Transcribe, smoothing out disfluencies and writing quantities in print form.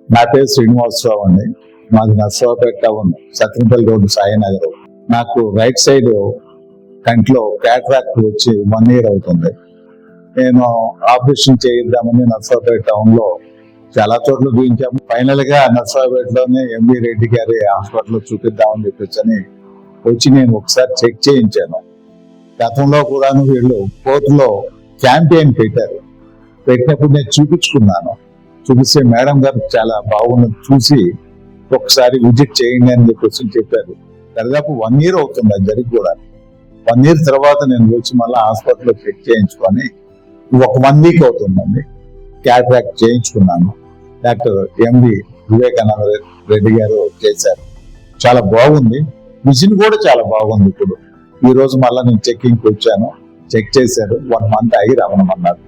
నా పేరు శ్రీనివాసరావు అండి. మాది నర్సరావుపేట టౌన్, సత్యనపల్లి రోడ్డు, సాయినగర్. నాకు రైట్ సైడ్ కంట్లో క్యాట్రాక్ట్ వచ్చి 1 year అవుతుంది. నేను ఆపరేషన్ చేయిద్దామని నర్సరావుపేట టౌన్ లో చాలా చోట్ల చూపించాము. ఫైనల్ గా నర్సరావుపేటలోనే ఎంవి రెడ్డి గారి హాస్పిటల్ చూపిద్దామని చెప్పేసి వచ్చి నేను ఒకసారి చెక్ చేయించాను. గతంలో కూడా వీళ్ళు కోర్టులో క్యాంపెయిన్ పెట్టినప్పుడు నేను చూపించుకున్నాను. చూపిస్తే మేడం గారు చాలా బాగున్నది చూసి ఒకసారి విజిట్ చేయండి అని చెప్పేసి చెప్పారు. దాదాపు 1 year అవుతుంది అది జరిగి కూడా. 1 year తర్వాత నేను వచ్చి మళ్ళీ హాస్పిటల్లో చెక్ చేయించుకొని ఒక 1 week అవుతుందండి. క్యాట్రాక్ట్ చేయించుకున్నాను. డాక్టర్ ఎంవి వివేకానంద రెడ్డి గారు చేశారు. చాలా బాగుంది. విజన్ కూడా చాలా బాగుంది. ఇప్పుడు ఈ రోజు మళ్ళీ నేను చెక్కింగ్కి వచ్చాను. చెక్ చేశారు. 1 month ఆగి రమ్మనమన్నారు.